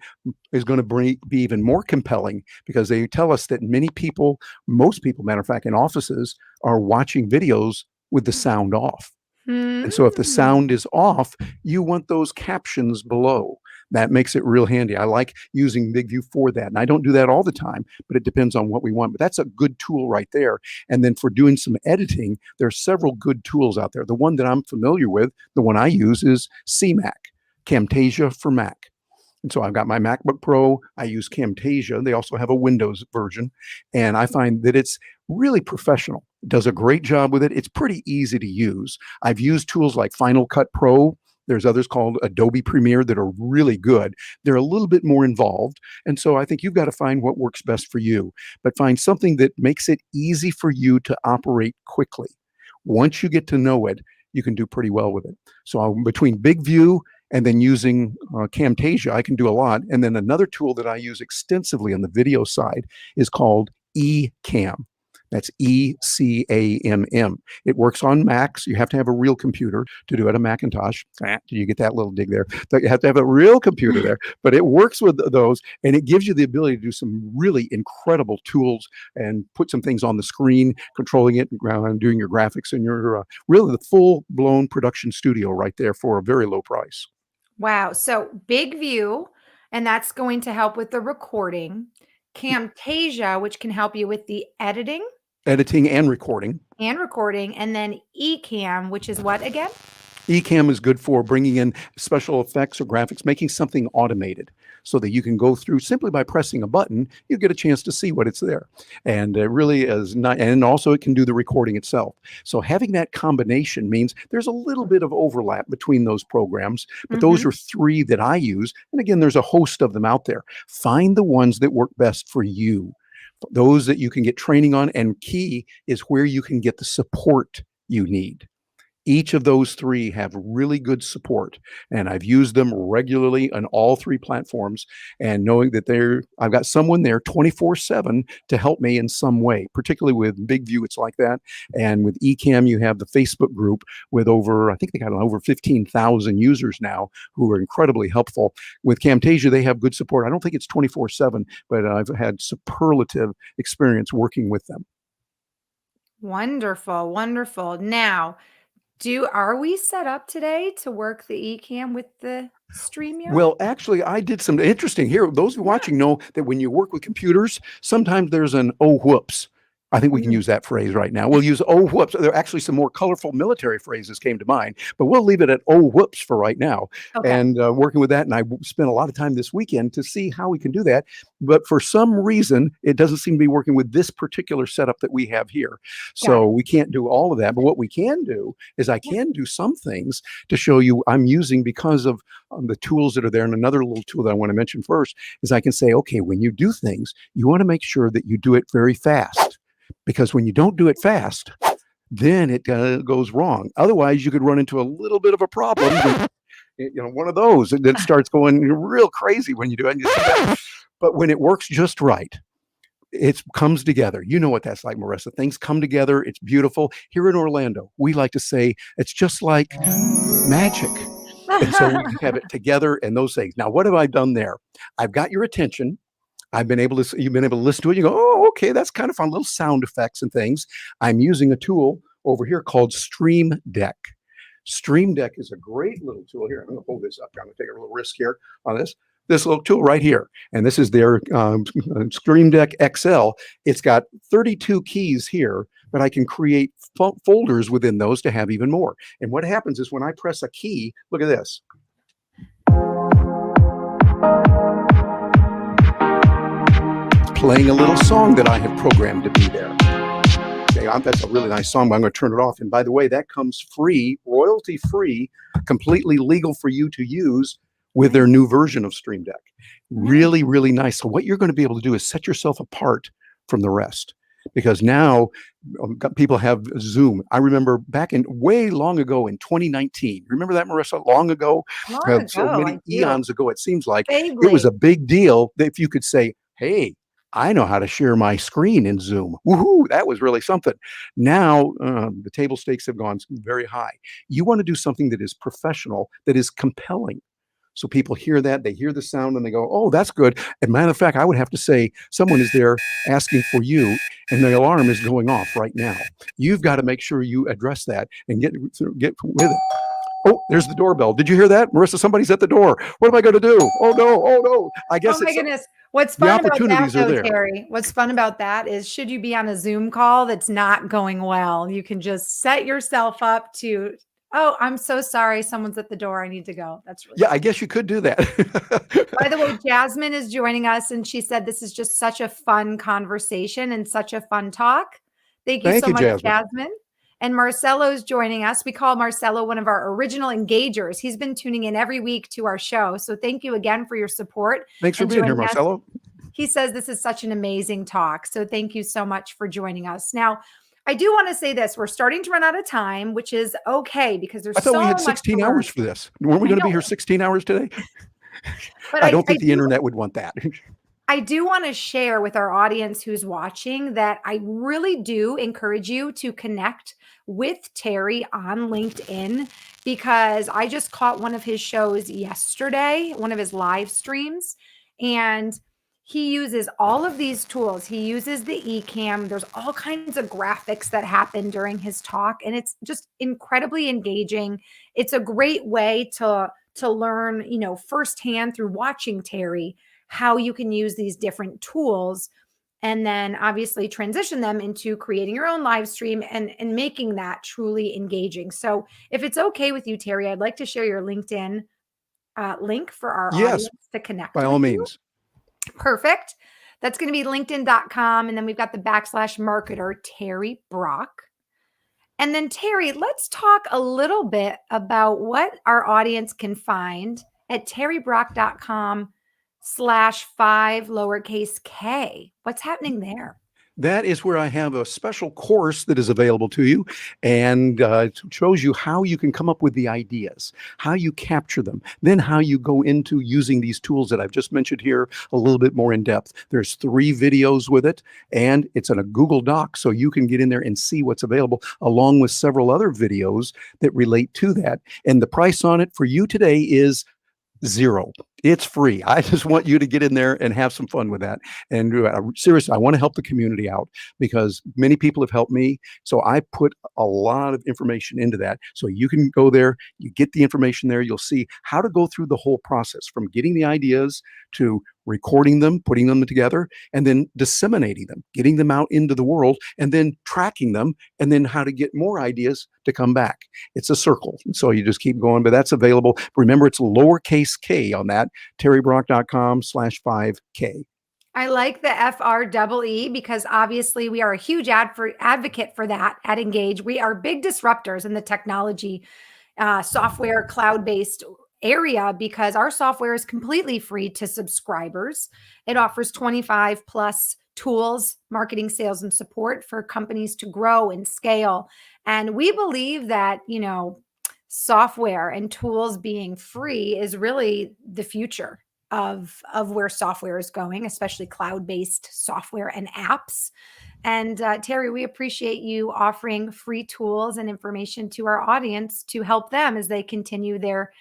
is going to be even more compelling because they tell us that many people, most people, matter of fact, in offices are watching videos with the sound off. And so if the
Hmm.
sound is off, you want those captions below. That makes it real handy. I like using Big View for that. And I don't do that all the time, but it depends on what we want. But that's a good tool right there. And then for doing some editing, there are several good tools out there. The one that I'm familiar with, the one I use is CMac, Camtasia for Mac. And so I've got my MacBook Pro. I use Camtasia. They also have a Windows version. And I find that it's really professional. It does a great job with it. It's pretty easy to use. I've used tools like Final Cut Pro. There's others called Adobe Premiere that are really good. They're a little bit more involved. And so I think you've got to find what works best for you, but find something that makes it easy for you to operate quickly. Once you get to know it, you can do pretty well with it. So between Big View and then using Camtasia, I can do a lot. And then another tool that I use extensively on the video side is called Ecamm. That's Ecamm. It works on Macs. You have to have a real computer to do it. A Macintosh. Do you get that little dig there? You have to have a real computer there. But it works with those, and it gives you the ability to do some really incredible tools and put some things on the screen, controlling it and doing your graphics, and you're really the full-blown production studio right there for a very low price.
Wow. So Big View, and that's going to help with the recording. Camtasia, which can help you with the editing
Editing and recording.
and then Ecamm, which is what again?
Ecamm is good for bringing in special effects or graphics, making something automated so that you can go through simply by pressing a button, you get a chance to see what it's there. And it really is not, and also it can do the recording itself. So having that combination means there's a little bit of overlap between those programs, but those
Mhm.
are 3 that I use. And again, there's a host of them out there. Find the ones that work best for you, those that you can get training on. And key is where you can get the support you need. Each of those three have really good support, and I've used them regularly on all three platforms. And knowing that I've got someone there 24/7 to help me in some way. Particularly with Big View, it's like that, and with Ecamm, you have the Facebook group with I think they got over 15,000 users now who are incredibly helpful. With Camtasia, they have good support. I don't think it's 24/7, but I've had superlative experience working with them.
Wonderful, wonderful. Now, are we set up today to work the Ecamm with the StreamYard?
Well, actually, I did some interesting here. Those
Yeah.
watching know that when you work with computers, sometimes there's an oh whoops. I think we can
Mm.
use that phrase right now. We'll use oh whoops. There are actually some more colorful military phrases came to mind, but we'll leave it at oh whoops for right now.
Okay.
And working with that, and I spent a lot of time this weekend to see how we can do that. But for some reason, it doesn't seem to be working with this particular setup that we have here.
Got
So
it.
we can't do all of that. But what we can do is I
Yeah.
can do some things to show you I'm using because of the tools that are there. And another little tool that I want to mention first is I can say, okay, when you do things, you want to make sure that you do it very fast, because when you don't do it fast, then it goes wrong. Otherwise, you could run into a little bit of a problem. One of those, and it starts going real crazy when you do it. And you see that. But when it works just right, it comes together. You know what that's like, Marissa. Things come together. It's beautiful. Here in Orlando, we like to say it's just like magic. And so we have it together and those things. Now, what have I done there? I've got your attention. You've been able to listen to it. You go, oh, okay, that's kind of fun. Little sound effects and things. I'm using a tool over here called Stream Deck. Stream Deck is a great little tool here. I'm going to hold this up. I'm going to take a little risk here on this little tool right here. And this is their Stream Deck XL. It's got 32 keys here, but I can create folders within those to have even more. And what happens is when I press a key, look at this. It's playing a little song that I have programmed to be there. Okay, that's a really nice song, but I'm going to turn it off. And by the way, that comes free, royalty free, completely legal for you to use with their new version of Stream Deck. Really, really nice. So what you're going to be able to do is set yourself apart from the rest, because now people have Zoom. I remember back in way long ago in 2019. Remember that, Marissa? Long ago,
Long
so
ago, I
many
do.
eons ago, it seems like it was
Vaguely.
a big deal that if you could say, hey, I know how to share my screen in Zoom. Woohoo, that was really something. Now, the table stakes have gone very high. You want to do something that is professional, that is compelling. So people hear that, they hear the sound, and they go, oh, that's good. And matter of fact, I would have to say, someone is there asking for you, and the alarm is going off right now. You've got to make sure you address that and get with it. Oh, there's the doorbell. Did you hear that? Marissa, somebody's at the door. What am I going to do? Oh, no. Oh, no. I guess
Oh my goodness. What's
the
fun about that
opportunities are
though,
there.
Terry, what's fun about that is should you be on a Zoom call that's not going well, you can just set yourself up to, oh, I'm so sorry. Someone's at the door. I need to go. That's really
Yeah, I
fun.
guess you could do that.
By the way, Jasmine is joining us and she said this is just such a fun conversation and such a fun talk. Thank you
Thank
so
you,
much,
Jasmine.
Jasmine. And Marcelo's joining us. We call Marcelo one of our original engagers. He's been tuning in every week to our show. So thank you again for your support
Thanks for
and
being here,
joining us.
Marcelo.
He says this is such an amazing talk. So thank you so much for joining us. Now, I do want to say this. We're starting to run out of time, which is okay because there's
I thought
so
we had
much to
16
learn.
hours for this. Weren't we
I
going to be
know,
here 16 hours today?
but
I don't think the internet would want that.
I do want to share with our audience who's watching that I really do encourage you to connect with Terry on LinkedIn, because I just caught one of his shows yesterday, one of his live streams, and he uses all of these tools. He uses the Ecamm. There's all kinds of graphics that happen during his talk, and it's just incredibly engaging. It's a great way to learn, firsthand through watching Terry how you can use these different tools and then obviously transition them into creating your own live stream and making that truly engaging. So if it's okay with you, Terry, I'd like to share your LinkedIn link for our
Yes,
audience to connect
by
with
all
you.
means.
Perfect. That's going to be linkedin.com. And then we've got the /marketer, Terry Brock. And then Terry, let's talk a little bit about what our audience can find at terrybrock.com/5 lowercase k. What's happening there?
That is where I have a special course that is available to you, and it shows you how you can come up with the ideas, how you capture them, then how you go into using these tools that I've just mentioned here a little bit more in depth. There's 3 videos with it, and it's in a Google Doc, so you can get in there and see what's available, along with several other videos that relate to that. And the price on it for you today is zero. It's free. I just want you to get in there and have some fun with that. And seriously, I want to help the community out because many people have helped me. So I put a lot of information into that. So you can go there, you get the information there. You'll see how to go through the whole process from getting the ideas to recording them, putting them together, and then disseminating them, getting them out into the world, and then tracking them, and then how to get more ideas to come back. It's a circle. So you just keep going, but that's available. Remember, it's lowercase k on that, terrybrock.com/5K.
I like the FREE because obviously we are a huge advocate for that at Engage. We are big disruptors in the technology, software, cloud-based area because our software is completely free to subscribers. It offers 25 plus tools, marketing, sales, and support for companies to grow and scale. And we believe that, software and tools being free is really the future of where software is going, especially cloud-based software and apps. And Terry, we appreciate you offering free tools and information to our audience to help them as they continue their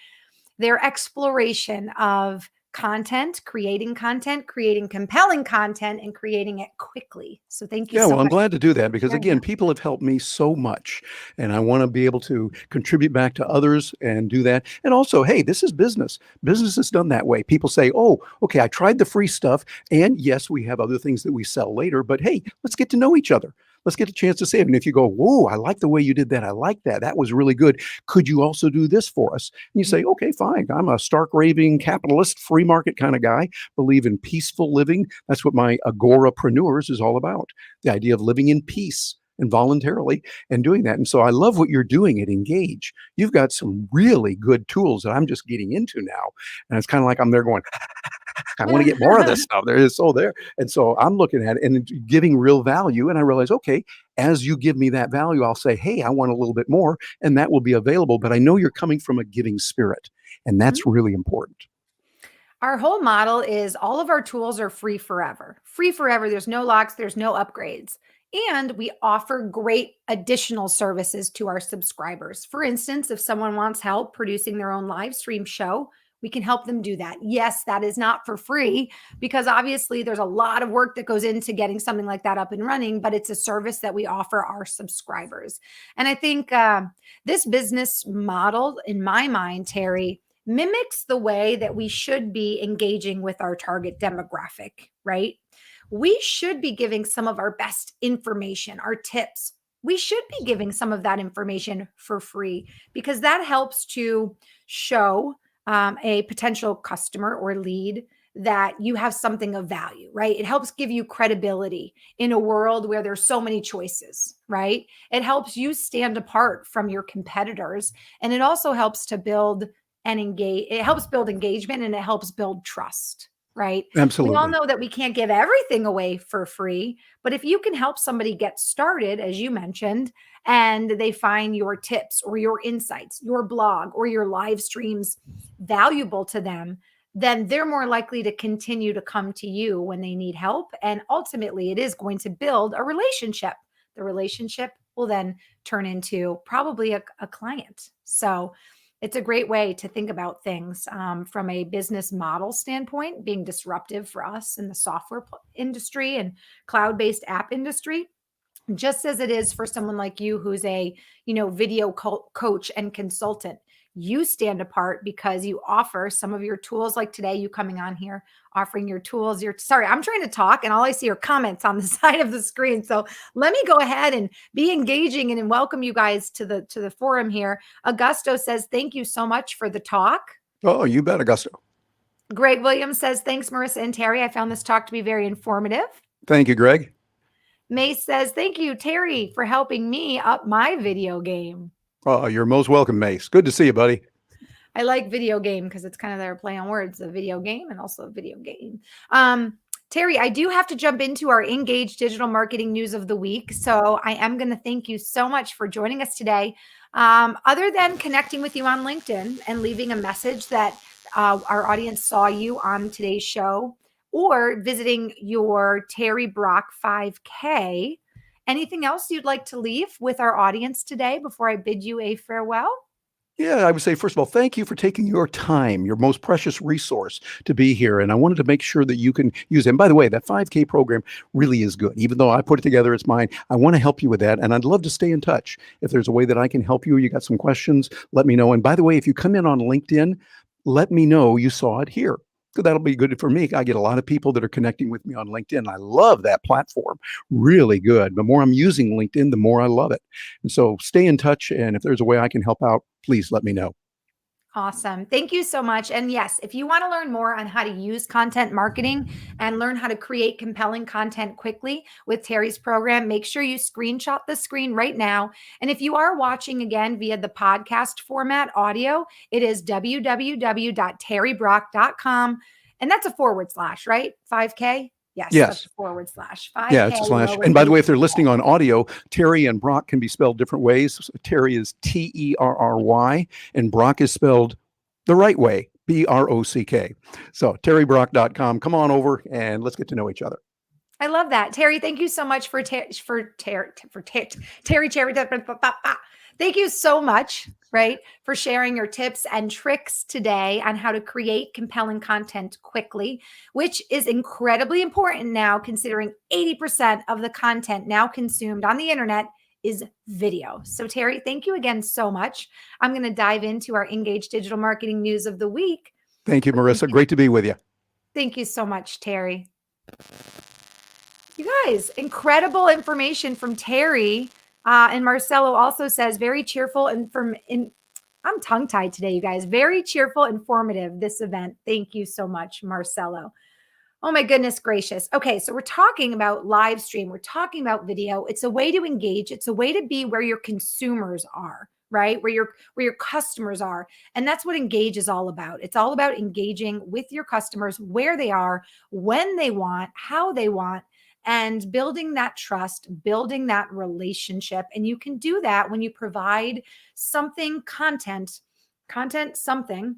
exploration of content, creating compelling content, and creating it quickly. So thank you
Yeah,
so
well, I'm
much
glad to do that because,
for sharing
again, people have helped me so much, and I want to be able to contribute back to others and do that. And also, hey, this is business. Business is done that way. People say, oh, okay, I tried the free stuff, and yes, we have other things that we sell later, but hey, let's get to know each other. Let's get a chance to say it. And if you go, whoa, I like the way you did that. I like that. That was really good. Could you also do this for us? And you say, okay, fine. I'm a stark raving capitalist, free market kind of guy, believe in peaceful living. That's what my agorapreneurs is all about. The idea of living in peace and voluntarily and doing that. And so I love what you're doing at Engage. You've got some really good tools that I'm just getting into now. And it's kind of like I'm there going, I want to get more of this stuff. There is so there. And so I'm looking at it and giving real value. And I realize, okay, as you give me that value, I'll say, hey, I want a little bit more, and that will be available. But I know you're coming from a giving spirit, and that's really important.
Our whole model is all of our tools are free forever. Free forever. There's no locks, there's no upgrades. And we offer great additional services to our subscribers. For instance, if someone wants help producing their own live stream show, we can help them do that. Yes, that is not for free because obviously there's a lot of work that goes into getting something like that up and running, but it's a service that we offer our subscribers. And I think this business model, in my mind, Terry, mimics the way that we should be engaging with our target demographic, right? We should be giving some of our best information, our tips. We should be giving some of that information for free because that helps to show a potential customer or lead that you have something of value, right? It helps give you credibility in a world where there's so many choices, right? It helps you stand apart from your competitors. And it also helps to build and engage. It helps build engagement and it helps build trust, right? We all
Absolutely.
know that we can't give everything away for free, but if you can help somebody get started, as you mentioned, and they find your tips or your insights, your blog or your live streams valuable to them, then they're more likely to continue to come to you when they need help. And ultimately, it is going to build a relationship. The relationship will then turn into probably a client. So it's a great way to think about things from a business model standpoint, being disruptive for us in the software industry and cloud-based app industry, just as it is for someone like you who's a video coach and consultant. You stand apart because you offer some of your tools, like today you coming on here offering your tools. Sorry, I'm trying to talk and all I see are comments on the side of the screen, so let me go ahead and be engaging and welcome you guys to the forum here. Augusto says thank you so much for the talk.
Oh, you bet, Augusto.
Greg Williams says thanks, Marissa and Terry. I found this talk to be very informative.
Thank you, Greg.
Mace says, thank you, Terry, for helping me up my video game.
Oh, you're most welcome, Mace. Good to see you, buddy.
I like video game because it's kind of their play on words, a video game and also a video game. Terry, I do have to jump into our Engage Digital Marketing News of the Week. So I am going to thank you so much for joining us today. Other than connecting with you on LinkedIn and leaving a message that our audience saw you on today's show, or visiting your Terry Brock 5K, anything else you'd like to leave with our audience today before I bid you a farewell?
Yeah, I would say, first of all, thank you for taking your time, your most precious resource, to be here. And I wanted to make sure that you can use it. And by the way, that 5K program really is good. Even though I put it together, it's mine. I want to help you with that. And I'd love to stay in touch. If there's a way that I can help you, you got some questions, let me know. And by the way, if you come in on LinkedIn, let me know you saw it here. So that'll be good for me. I get a lot of people that are connecting with me on LinkedIn. I love that platform. Really good. The more I'm using LinkedIn, the more I love it. And so stay in touch. And if there's a way I can help out, please let me know.
Awesome. Thank you so much. And yes, if you want to learn more on how to use content marketing and learn how to create compelling content quickly with Terry's program, make sure you screenshot the screen right now. And if you are watching again via the podcast format audio, it is www.terrybrock.com. And that's a forward slash, right? 5K? Yes, that's
Yes.
a forward slash.
Yeah,
5K
it's a slash. And by the way, if
lowercase.
they're listening on audio, Terry and Brock can be spelled different ways. So Terry is Terry, and Brock is spelled the right way, Brock. So terrybrock.com. Come on over and let's get to know each other.
I love that. Terry, thank you so much for Terry Cherry. Thank you so much, right, for sharing your tips and tricks today on how to create compelling content quickly, which is incredibly important now considering 80% of the content now consumed on the internet is video. So Terry, thank you again so much. I'm going to dive into our Engage Digital Marketing News of the Week.
Thank you, Marissa. Great to be with you.
Thank you so much, Terry. You guys, incredible information from Terry. And Marcelo also says very cheerful and I'm tongue tied today, you guys. Very cheerful, informative, this event. Thank you so much, Marcelo. Oh my goodness gracious. Okay, so we're talking about live stream. We're talking about video. It's a way to engage. It's a way to be where your consumers are, right? Where your customers are. And that's what Engage is all about. It's all about engaging with your customers where they are, when they want, how they want, and building that trust, building that relationship. And you can do that when you provide something something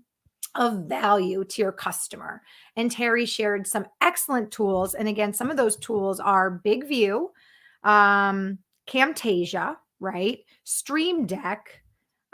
of value to your customer. And Terry shared some excellent tools. And again, some of those tools are Big View, Camtasia, right? Stream Deck,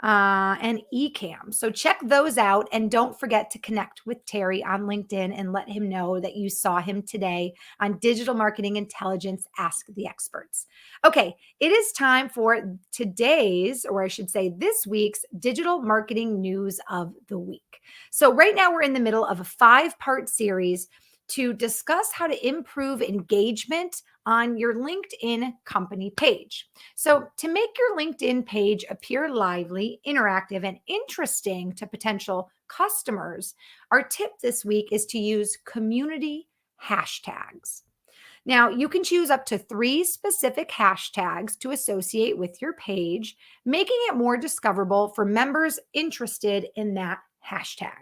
and Ecamm. So check those out and don't forget to connect with Terry on LinkedIn and let him know that you saw him today on Digital Marketing Intelligence Ask the Experts. Okay, it is time for today's, or I should say this week's Digital Marketing News of the Week. So right now we're in the middle of a 5-part series to discuss how to improve engagement on your LinkedIn company page. So, to make your LinkedIn page appear lively, interactive, and interesting to potential customers, our tip this week is to use community hashtags. Now, you can choose up to 3 specific hashtags to associate with your page, making it more discoverable for members interested in that hashtag.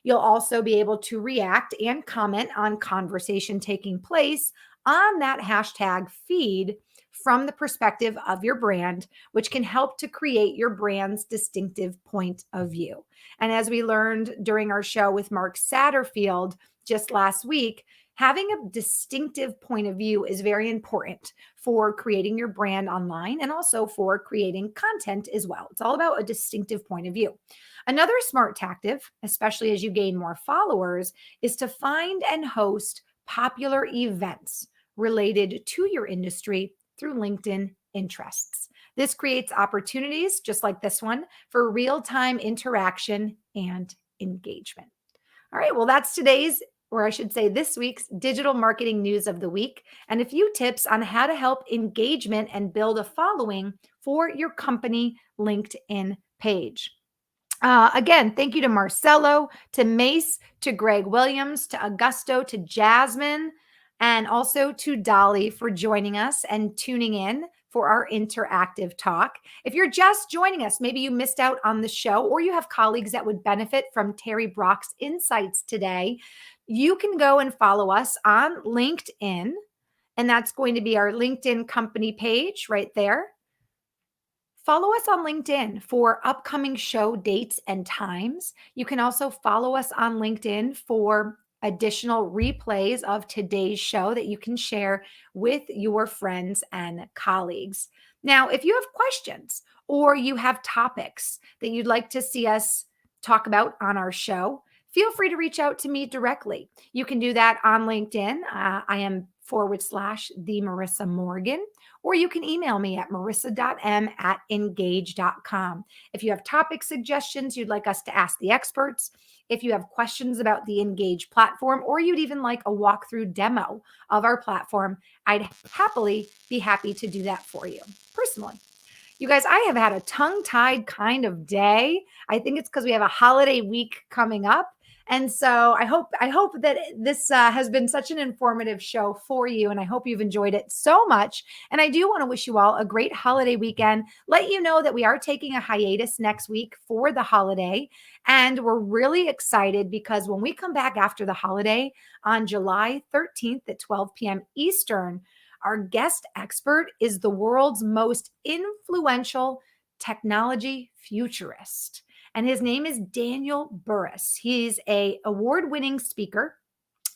You'll also be able to react and comment on conversation taking place on that hashtag feed from the perspective of your brand, which can help to create your brand's distinctive point of view. And as we learned during our show with Mark Satterfield just last week, having a distinctive point of view is very important for creating your brand online and also for creating content as well. It's all about a distinctive point of view. Another smart tactic, especially as you gain more followers, is to find and host popular events related to your industry through LinkedIn interests. This creates opportunities, just like this one, for real-time interaction and engagement. All right, well, that's today's, or I should say this week's Digital Marketing News of the Week, and a few tips on how to help engagement and build a following for your company LinkedIn page. Again, thank you to Marcelo, to Mace, to Greg Williams, to Augusto, to Jasmine, and also to Dolly for joining us and tuning in for our interactive talk. If you're just joining us, maybe you missed out on the show or you have colleagues that would benefit from Terry Brock's insights today, you can go and follow us on LinkedIn, and that's going to be our LinkedIn company page right there. Follow us on LinkedIn for upcoming show dates and times. You can also follow us on LinkedIn for additional replays of today's show that you can share with your friends and colleagues. Now, if you have questions or you have topics that you'd like to see us talk about on our show, feel free to reach out to me directly. You can do that on LinkedIn. I am /the Marissa Morgan, or you can email me at marissa.m@engage.com. If you have topic suggestions you'd like us to ask the experts, if you have questions about the Engage platform, or you'd even like a walkthrough demo of our platform, I'd happily be happy to do that for you personally. You guys, I have had a tongue-tied kind of day. I think it's because we have a holiday week coming up. And so I hope that this has been such an informative show for you, and I hope you've enjoyed it so much. And I do want to wish you all a great holiday weekend. Let you know that we are taking a hiatus next week for the holiday, and we're really excited because when we come back after the holiday on July 13th at 12 p.m. Eastern, our guest expert is the world's most influential technology futurist, and his name is Daniel Burrus. He's an award-winning speaker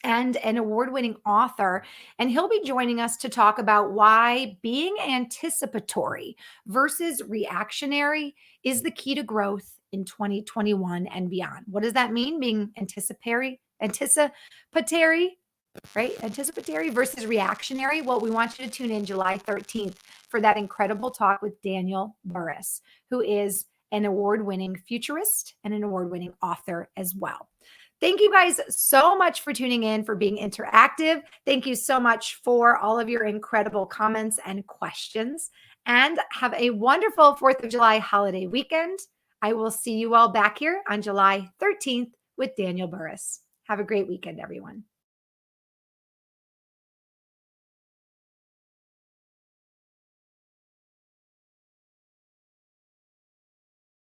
and an award-winning author, and he'll be joining us to talk about why being anticipatory versus reactionary is the key to growth in 2021 and beyond. What does that mean, being anticipatory, right? Anticipatory versus reactionary. Well, we want you to tune in July 13th for that incredible talk with Daniel Burrus, who is an award-winning futurist and an award-winning author as well. Thank you guys so much for tuning in, for being interactive. Thank you so much for all of your incredible comments and questions. And have a wonderful 4th of July holiday weekend. I will see you all back here on July 13th with Daniel Burrus. Have a great weekend, everyone.